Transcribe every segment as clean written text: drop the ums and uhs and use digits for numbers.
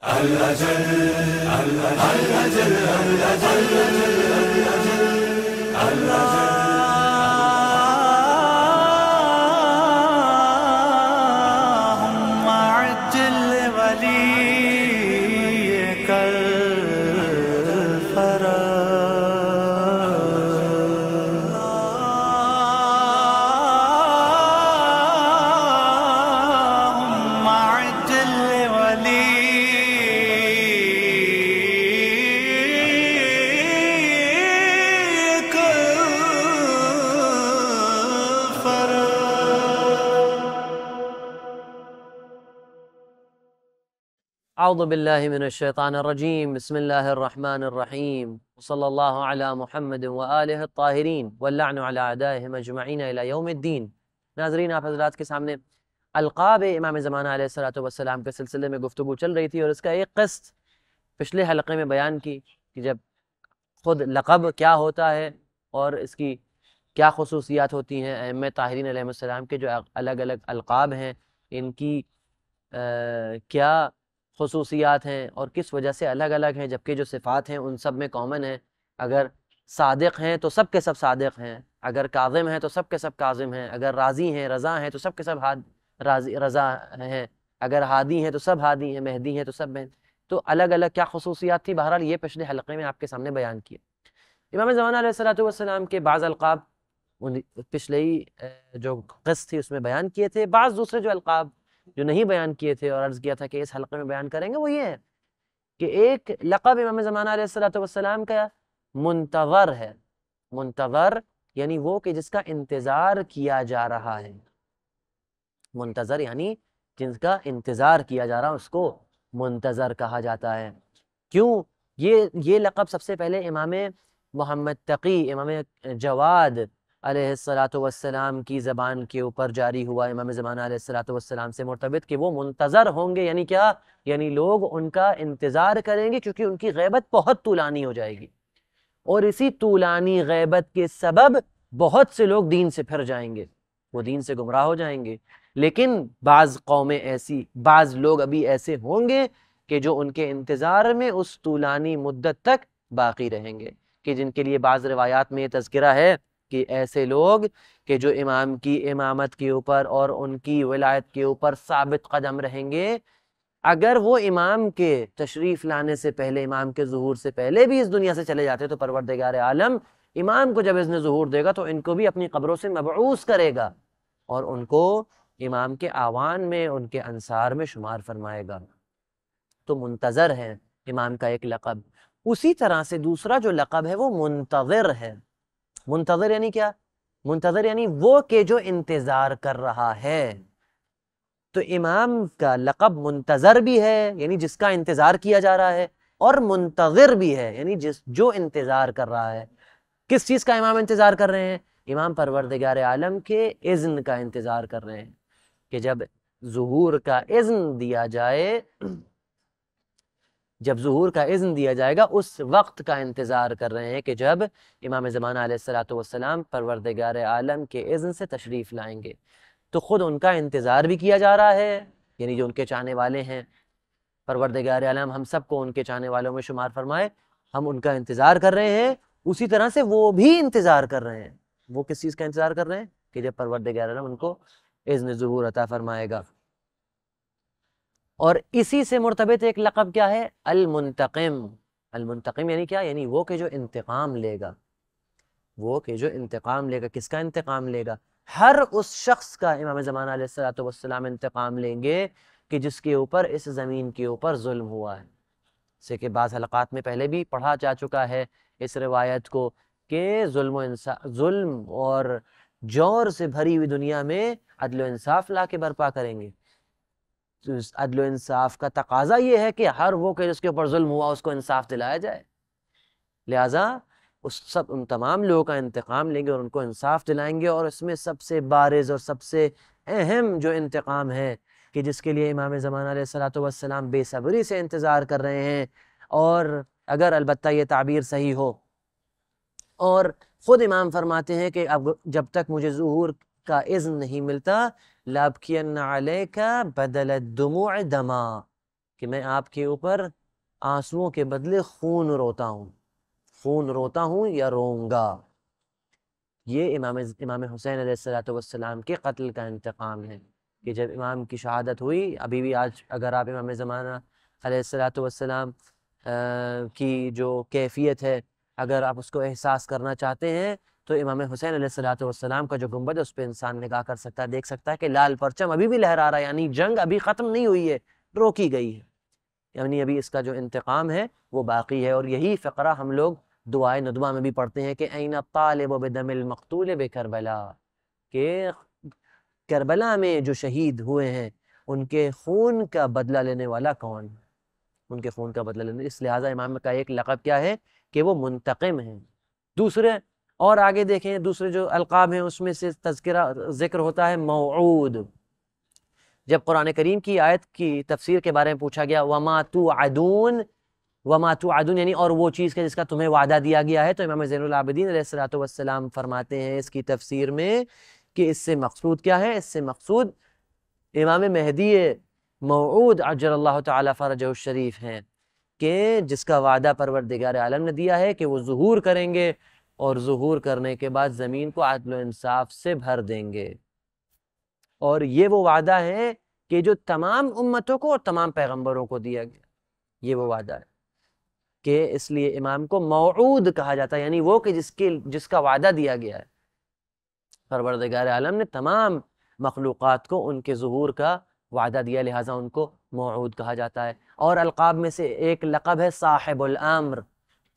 اللهم عجل وليك اللهم عجل وليك أعوذ بالله من الشيطان الرجيم بسم الله الرحمن الرحيم وصلى الله على محمد وآله الطاهرين واللعن على أعدائهم أجمعين إلى يوم الدين۔ ناظرین، آپ حضرات کے سامنے القاب امام زمانہ علیہ السلام کے سلسلے میں گفتگو چل رہی تھی، اور اس کا ایک قسط پچھلے حلقے میں بیان کی کہ جب خود لقب کیا ہوتا ہے اور اس کی کیا خصوصیات ہوتی ہیں۔ ائمہ طاہرین علیہ السلام کے جو الگ الگ القاب ہیں، ان کی کیا خصوصیات ہیں اور کس وجہ سے الگ الگ ہیں، جبکہ جو صفات ہیں ان سب میں کامن ہیں۔ اگر صادق ہیں تو سب کے سب صادق ہیں، اگر کاظم ہیں تو سب کے سب کاظم ہیں، اگر راضی ہیں رضا ہیں تو سب کے سب رضا ہیں، اگر ہادی ہیں تو سب ہادی ہیں، مہدی ہیں تو سب مہدی۔ تو الگ الگ کیا خصوصیات تھی، بہرحال یہ پچھلے حلقے میں آپ کے سامنے بیان کیا۔ امام زمانہ علیہ السلام کے بعض القاب پچھلے ہی جو قسط تھی اس میں بیان کیے تھے، بعض دوسرے جو القاب جو نہیں بیان کیے تھے اور عرض کیا تھا کہ اس حلقے میں بیان کریں گے، وہ یہ ہے کہ ایک لقب امام زمانہ علیہ السلام کا منتظر ہے۔ منتظر یعنی وہ کہ جس کا انتظار کیا جا رہا ہے، منتظر یعنی جس کا انتظار کیا جا رہا ہے، اس کو منتظر کہا جاتا ہے۔ کیوں؟ یہ لقب سب سے پہلے امام محمد تقی، امام جواد علیہ السلام کی زبان کے اوپر جاری ہوا، امام زمانہ علیہ السلام سے مرتبط، کہ وہ منتظر ہوں گے۔ یعنی کیا؟ یعنی لوگ ان کا انتظار کریں گے، کیونکہ ان کی غیبت بہت طولانی ہو جائے گی، اور اسی طولانی غیبت کے سبب بہت سے لوگ دین سے پھر جائیں گے، وہ دین سے گمراہ ہو جائیں گے۔ لیکن بعض قومیں ایسی، بعض لوگ ابھی ایسے ہوں گے کہ جو ان کے انتظار میں اس طولانی مدت تک باقی رہیں گے، کہ جن کے لیے بعض روایات میں یہ تذکرہ ہے کہ ایسے لوگ کہ جو امام کی امامت کے اوپر اور ان کی ولایت کے اوپر ثابت قدم رہیں گے، اگر وہ امام کے تشریف لانے سے پہلے، امام کے ظہور سے پہلے بھی اس دنیا سے چلے جاتے تو پروردگار عالم امام کو جب اذن ظہور دے گا تو ان کو بھی اپنی قبروں سے مبعوث کرے گا اور ان کو امام کے آوان میں، ان کے انصار میں شمار فرمائے گا۔ تو منتظر ہے امام کا ایک لقب۔ اسی طرح سے دوسرا جو لقب ہے وہ منتظر ہے۔ منتظر یعنی کیا؟ منتظر یعنی وہ کہ جو انتظار کر رہا ہے۔ تو امام کا لقب منتظر بھی ہے، یعنی جس کا انتظار کیا جا رہا ہے، اور منتظر بھی ہے، یعنی جو انتظار کر رہا ہے۔ کس چیز کا امام انتظار کر رہے ہیں؟ امام پروردگار عالم کے اذن کا انتظار کر رہے ہیں، کہ جب ظہور کا اذن دیا جائے، جب ظہور کا اذن دیا جائے گا اس وقت کا انتظار کر رہے ہیں، کہ جب امام زمانہ علیہ السلام پروردگار عالم کے اذن سے تشریف لائیں گے۔ تو خود ان کا انتظار بھی کیا جا رہا ہے، یعنی جو ان کے چاہنے والے ہیں، پروردگار عالم ہم سب کو ان کے چاہنے والوں میں شمار فرمائے، ہم ان کا انتظار کر رہے ہیں، اسی طرح سے وہ بھی انتظار کر رہے ہیں۔ وہ کس چیز کا انتظار کر رہے ہیں؟ کہ جب پروردگار عالم ان کو اذن ظہور عطا فرمائے گا۔ اور اسی سے مرتبط ایک لقب کیا ہے؟ المنتقم۔ المنتقم یعنی کیا؟ یعنی وہ کہ جو انتقام لے گا، وہ کہ جو انتقام لے گا۔ کس کا انتقام لے گا؟ ہر اس شخص کا امام زمانہ علیہ السلام انتقام لیں گے کہ جس کے اوپر، اس زمین کے اوپر ظلم ہوا ہے۔ جیسے کہ بعض حلقات میں پہلے بھی پڑھا جا چکا ہے اس روایت کو، کہ ظلم اور جور سے بھری ہوئی دنیا میں عدل و انصاف لا کے برپا کریں گے۔ تو اس عدل و انصاف کا تقاضا یہ ہے کہ ہر وہ کہ جس کے اوپر ظلم ہوا اس کو انصاف دلایا جائے، لہٰذا ان تمام لوگوں کا انتقام لیں گے اور ان کو انصاف دلائیں گے۔ اور اس میں سب سے بارز اور سب سے اہم جو انتقام ہے، کہ جس کے لیے امام زمانہ علیہ السلام بے صبری سے انتظار کر رہے ہیں، اور اگر البتہ یہ تعبیر صحیح ہو، اور خود امام فرماتے ہیں کہ اب جب تک مجھے ظہور کا اذن نہیں ملتا، لَأَبْكِيَنَّ عَلَيْكَ بَدَلَ الدُّمُوعِ دَمًا، کہ میں آپ کے اوپر آنسوؤں کے بدلے خون روتا ہوں، خون روتا ہوں یا روں گا۔ یہ امام حسین علیہ السلام کے قتل کا انتقام ہے کہ جب امام کی شہادت ہوئی، ابھی بھی آج اگر آپ امام زمانہ علیہ السلام کی جو کیفیت ہے اگر آپ اس کو احساس کرنا چاہتے ہیں تو امام حسین علیہ السلام کا جو گنبد ہے اس پہ انسان نگاہ کر سکتا ہے، دیکھ سکتا ہے کہ لال پرچم ابھی بھی لہرا رہا ہے، یعنی جنگ ابھی ختم نہیں ہوئی ہے، روکی گئی ہے، یعنی ابھی اس کا جو انتقام ہے وہ باقی ہے۔ اور یہی فقرہ ہم لوگ دعائے ندوہ میں بھی پڑھتے ہیں کہ این الطالب بدم المقتول بکربلا، کہ کربلا میں جو شہید ہوئے ہیں ان کے خون کا بدلہ لینے والا کون ہے، ان کے خون کا بدلہ لینے، اس لہٰذا امام کا ایک لقب کیا ہے کہ وہ منتقم ہیں۔ دوسرے اور آگے دیکھیں دوسرے جو القاب ہیں اس میں سے تذکرہ ذکر ہوتا ہے موعود۔ جب قرآن کریم کی آیت کی تفسیر کے بارے میں پوچھا گیا وما توعدون، وما توعدون یعنی اور وہ چیز کہ جس کا تمہیں وعدہ دیا گیا ہے، تو امام زین العابدین علیہ السلام فرماتے ہیں اس کی تفسیر میں کہ اس سے مقصود کیا ہے؟ اس سے مقصود امام مہدی موعود عجل اللہ تعالی فرجہ الشریف ہیں، کہ جس کا وعدہ پروردگار عالم نے دیا ہے کہ وہ ظہور کریں گے اور ظہور کرنے کے بعد زمین کو عدل و انصاف سے بھر دیں گے۔ اور یہ وہ وعدہ ہے کہ جو تمام امتوں کو اور تمام پیغمبروں کو دیا گیا، یہ وہ وعدہ ہے کہ اس لیے امام کو موعود کہا جاتا ہے، یعنی وہ کہ جس کا وعدہ دیا گیا ہے۔ پروردگار عالم نے تمام مخلوقات کو ان کے ظہور کا وعدہ دیا، لہٰذا ان کو موعود کہا جاتا ہے۔ اور القاب میں سے ایک لقب ہے صاحب الامر۔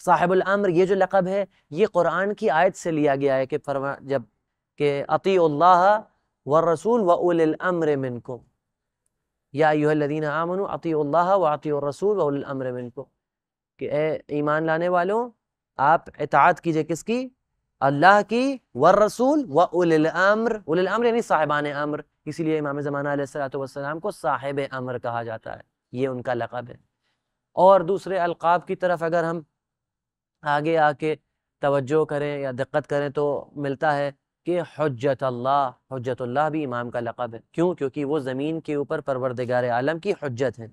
صاحب الامر یہ جو لقب ہے یہ قرآن کی آیت سے لیا گیا ہے کہ جب کہ اطیعوا اللہ والرسول واولی الامر منکم، یا ایھا الذین آمنوا اطیعوا اللہ واطیعوا الرسول واولی الامر منکم، کہ اے ایمان لانے والوں آپ اطاعت کیجئے کس کی؟ اللہ کی، والرسول واولی الامر، اولی الامر یعنی صاحبان امر، اسی لیے امام زمانہ علیہ السلام کو صاحب امر کہا جاتا ہے، یہ ان کا لقب ہے۔ اور دوسرے القاب کی طرف اگر ہم آگے آ کے توجہ کریں یا دقت کریں تو ملتا ہے کہ حجت اللہ بھی امام کا لقب ہے۔ کیوں؟ کیونکہ وہ زمین کے اوپر پروردگار عالم کی حجت ہے،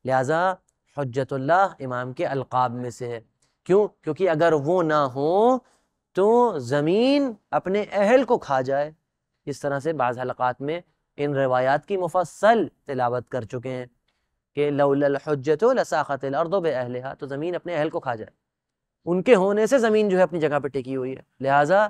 لہٰذا حجت اللہ امام کے القاب میں سے ہے۔ کیوں؟ کیونکہ اگر وہ نہ ہوں تو زمین اپنے اہل کو کھا جائے۔ اس طرح سے بعض حلقات میں ان روایات کی مفصل تلاوت کر چکے ہیں کہ لولا الحجت لساخت الارض باہلھا، تو زمین اپنے اہل کو کھا جائے، ان کے ہونے سے زمین جو ہے اپنی جگہ پہ ٹکی ہوئی ہے، لہٰذا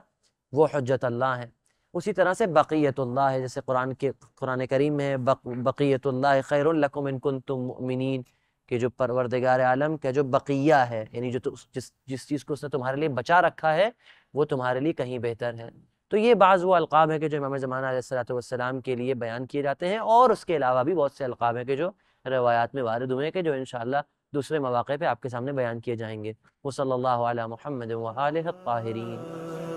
وہ حجت اللہ ہے۔ اسی طرح سے بقیت اللہ ہے، جیسے قرآن کریم میں بقیت اللہ خیر لکم ان کنتم مؤمنین، کہ جو پروردگار عالم کا جو بقیہ ہے، یعنی جو جس چیز کو اس نے تمہارے لیے بچا رکھا ہے وہ تمہارے لیے کہیں بہتر ہے۔ تو یہ بعض وہ القاب ہیں کہ جو امام زمانہ علیہ السلام کے لیے بیان کیے جاتے ہیں، اور اس کے علاوہ بھی بہت سے القاب ہیں کہ جو روایات میں وارد ہوئے ہیں کہ جو انشاءاللہ دوسرے مواقع پہ آپ کے سامنے بیان کیے جائیں گے۔ وصلی اللہ علی محمد وآلہ الطاہرین۔